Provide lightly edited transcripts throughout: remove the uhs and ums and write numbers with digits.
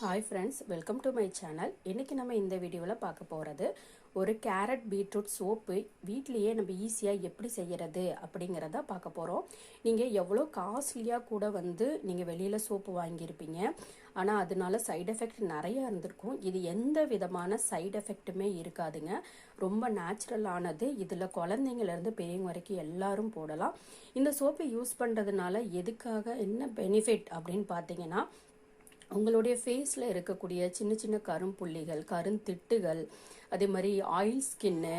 Hi friends, welcome to my channel. இன்னைக்கு நம்ம இந்த வீடியோவில் பார்க்க போகிறது ஒரு கேரட் பீட்ரூட் சோப்பு வீட்லேயே நம்ம ஈஸியாக எப்படி செய்கிறது அப்படிங்கிறத பார்க்க போகிறோம். நீங்கள் எவ்வளோ காஸ்ட்லியாக கூட நீங்கள் வெளியில் சோப்பு வாங்கியிருப்பீங்க, ஆனால் அதனால சைடு எஃபெக்ட் நிறையா இருந்திருக்கும். இது எந்த விதமான சைடு எஃபெக்ட்டுமே இருக்காதுங்க. ரொம்ப நேச்சுரலானது. இதில் குழந்தைங்கலேருந்து பெரியவங்க வரைக்கும் எல்லாரும் போடலாம். இந்த சோப்பை யூஸ் பண்ணுறதுனால எதுக்காக என்ன பெனிஃபிட் அப்படின்னு பார்த்தீங்கன்னா, உங்களுடைய ஃபேஸில் இருக்கக்கூடிய சின்ன சின்ன கரும்புள்ளிகள், கருந்திட்டுகள், அதே மாதிரி ஆயில் ஸ்கின்னு,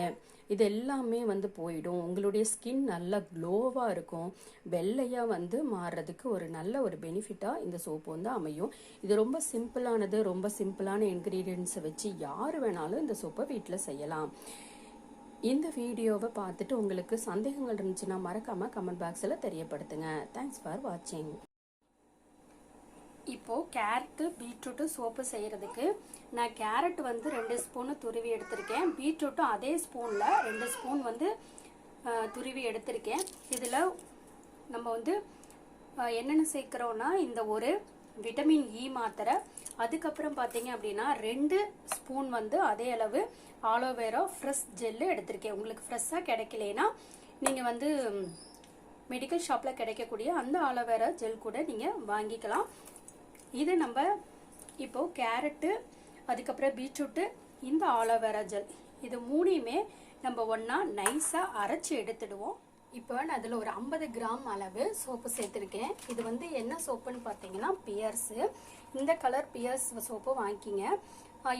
இது எல்லாமே போயிடும். உங்களுடைய ஸ்கின் நல்லா க்ளோவாக இருக்கும். வெள்ளையாக மாறுறதுக்கு ஒரு நல்ல ஒரு பெனிஃபிட்டாக இந்த சோப்பு அமையும். இது ரொம்ப சிம்பிளானது. ரொம்ப சிம்பிளான இன்க்ரீடியன்ஸை வச்சு யார் வேணாலும் இந்த சோப்பை வீட்டில் செய்யலாம். இந்த வீடியோவை பார்த்துட்டு உங்களுக்கு சந்தேகங்கள் இருந்துச்சுன்னா மறக்காமல் கமெண்ட் பாக்ஸில் தெரியப்படுத்துங்க. தேங்க்ஸ் ஃபார் வாட்சிங். இப்போது கேரட்டு பீட்ரூட்டு சோப்பு செய்கிறதுக்கு நான் கேரட் 2 ஸ்பூனு துருவி எடுத்திருக்கேன். பீட்ரூட்டும் அதே ஸ்பூனில் 2 ஸ்பூன் துருவி எடுத்திருக்கேன். இதில் நம்ம என்னென்ன சேர்க்குறோன்னா, இந்த ஒரு விட்டமின் இ மாத்திரை, அதுக்கப்புறம் பார்த்தீங்க அப்படின்னா 2 ஸ்பூன் அதே அளவு ஆலோவேரா ஃப்ரெஷ் ஜெல்லு எடுத்திருக்கேன். உங்களுக்கு ஃப்ரெஷ்ஷாக கிடைக்கலனா நீங்கள் மெடிக்கல் ஷாப்பில் கிடைக்கக்கூடிய அந்த ஆலோவேரா ஜெல் கூட நீங்கள் வாங்கிக்கலாம். இது நம்ம இப்போ கேரட்டு, அதுக்கப்புறம் பீட்ரூட்டு, இந்த ஆலோவேரா ஜெல், இது மூணையுமே நம்ம ஒன்றா நைஸாக அரைச்சி எடுத்துடுவோம். இப்போ நான் அதில் ஒரு 50 கிராம் அளவு சோப்பு சேர்த்துருக்கேன். இது என்ன சோப்புன்னு பார்த்தீங்கன்னா பியர்ஸு. இந்த கலர் பியர்ஸ் சோப்பு வாங்கிக்கிங்க.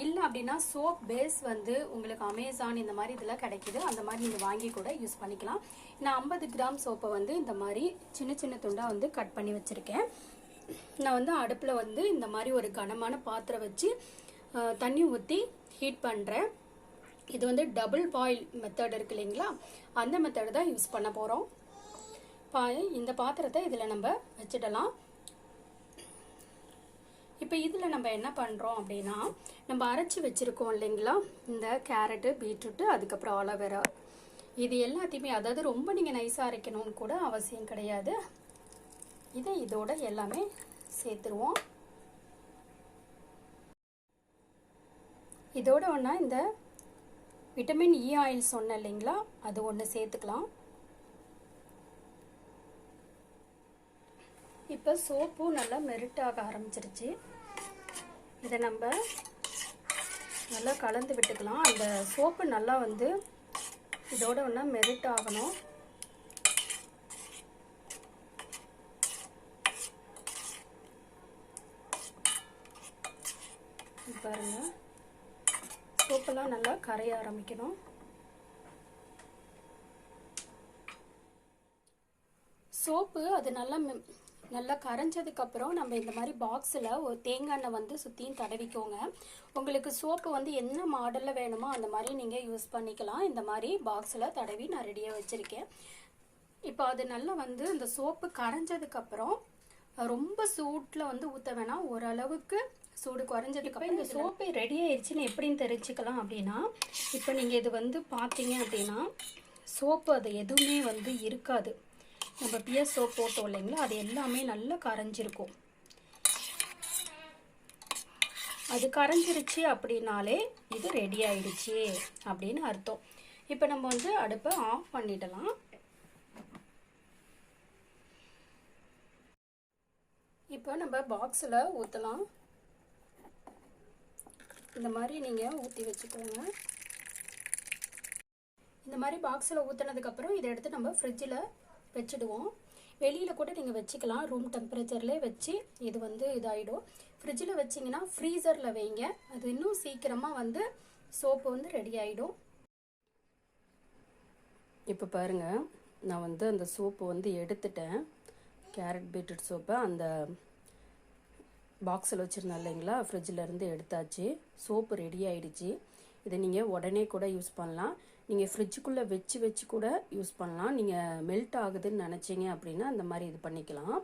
இல்லை அப்படின்னா சோப் பேஸ் உங்களுக்கு அமேசான் இந்த மாதிரி இதெல்லாம் கிடைக்கிது. அந்த மாதிரி நீங்கள் வாங்கி கூட யூஸ் பண்ணிக்கலாம். நான் 50 கிராம் சோப்பை இந்த மாதிரி சின்ன சின்ன துண்டாக கட் பண்ணி வச்சுருக்கேன். நான் அடுப்பில் இந்த மாதிரி ஒரு கனமான பாத்திரம் வச்சு தண்ணி ஊற்றி ஹீட் பண்ணுறேன். இது டபுள் பாயில் மெத்தட் இருக்கு இல்லைங்களா, அந்த மெத்தட் தான் யூஸ் பண்ண போகிறோம். இந்த பாத்திரத்தை இதில் நம்ம வச்சிடலாம். இப்போ இதில் நம்ம என்ன பண்ணுறோம் அப்படின்னா, நம்ம அரைச்சி வச்சுருக்கோம் இல்லைங்களா, இந்த கேரட்டு, பீட்ரூட்டு, அதுக்கப்புறம் ஆலோவேரா, இது எல்லாத்தையுமே, அதாவது ரொம்ப நீங்கள் நைஸாக அரைக்கணும்னு கூட அவசியம் கிடையாது. இதோட எல்லாமே சேர்த்துருவோம். இதோட ஒன்றா இந்த விட்டமின் இ ஆயில் சொன்ன இல்லைங்களா, அது ஒன்று சேர்த்துக்கலாம். இப்போ சோப்பும் நல்லா மெல்ட்டாக ஆரம்பிச்சிருச்சு. இதை நம்ம நல்லா கலந்து விட்டுக்கலாம். அந்த சோப்பு நல்லா இதோட ஒன்றா மெல்ட் ஆகணும். பாருங்க, சோப்பெல்லாம் நல்லா கரைய ஆரம்பிக்கணும். சோப்பு அது நல்லா கரைஞ்சதுக்கப்புறம் நம்ம இந்த மாதிரி பாக்ஸில் ஒரு தேங்காய் எண்ணெய் சுற்றியும் தடவிக்கோங்க. உங்களுக்கு சோப்பு என்ன மாடலில் வேணுமோ அந்த மாதிரி நீங்கள் யூஸ் பண்ணிக்கலாம். இந்த மாதிரி பாக்ஸில் தடவி நான் ரெடியாக வச்சுருக்கேன். இப்போ அது நல்லா இந்த சோப்பு கரைஞ்சதுக்கப்புறம் ரொம்ப சூட்டில் ஊற்ற வேணாம், ஓரளவுக்கு சூடு குறைஞ்சதுக்கப்புறம் இந்த சோப்பு ரெடி ஆயிடுச்சுன்னு எப்படின்னு தெரிஞ்சுக்கலாம் அப்படின்னா, இப்போ நீங்கள் இது பார்த்தீங்க அப்படின்னா சோப்பு அது எதுவுமே இருக்காது. நம்ம பியர் சோப் போட்டோம் இல்லைங்களா, அது எல்லாமே நல்லா கரைஞ்சிருக்கும். அது கரைஞ்சிருச்சு அப்படின்னாலே இது ரெடி ஆயிடுச்சு அப்படின்னு அர்த்தம். இப்போ நம்ம அடுப்பை ஆஃப் பண்ணிடலாம். இப்போ நம்ம பாக்ஸில் ஊற்றலாம். இந்த மாதிரி நீங்கள் ஊற்றி வச்சுக்கோங்க. இந்த மாதிரி பாக்ஸில் ஊற்றினதுக்கப்புறம் இதை எடுத்து நம்ம ஃப்ரிட்ஜில் வச்சுடுவோம். வெளியில் கூட நீங்கள் வச்சுக்கலாம், ரூம் டெம்பரேச்சர்லேயே வச்சு. இது இதாகிடும். ஃப்ரிட்ஜில் வச்சிங்கன்னா ஃப்ரீசரில் வைங்க, அது இன்னும் சீக்கிரமாக சோப்பு ரெடி ஆகிடும். இப்போ பாருங்கள், நான் அந்த சோப்பு எடுத்துட்டேன். கேரட் பீட்ரூட் சோப்பை அந்த பாக்ஸில் வச்சுருந்தேன் இல்லைங்களா, ஃப்ரிட்ஜிலேருந்து எடுத்தாச்சு. சோப்பு ரெடி ஆகிடுச்சு. இதை நீங்கள் உடனே கூட யூஸ் பண்ணலாம். நீங்கள் ஃப்ரிட்ஜுக்குள்ளே வச்சு கூட யூஸ் பண்ணலாம். நீங்கள் மெல்ட் ஆகுதுன்னு நினச்சிங்க அப்படின்னா அந்த மாதிரி இது பண்ணிக்கலாம்.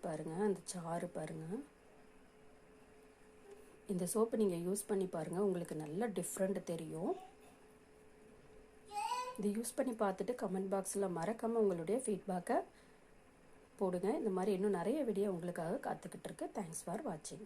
பாருங்கள், அந்த சாறு பாருங்கள். இந்த சோப்பு நீங்கள் யூஸ் பண்ணி பாருங்கள், உங்களுக்கு நல்ல டிஃப்ரெண்ட் தெரியும். இது யூஸ் பண்ணி பார்த்துட்டு கமெண்ட் பாக்ஸில் மறக்காமல் உங்களுடைய ஃபீட்பேக்கை போடுங்க. இந்த மாதிரி இன்னும் நிறைய வீடியோ உங்களுக்காக காத்துக்கிட்டு இருக்கு. தேங்க்ஸ் ஃபார் வாட்சிங்.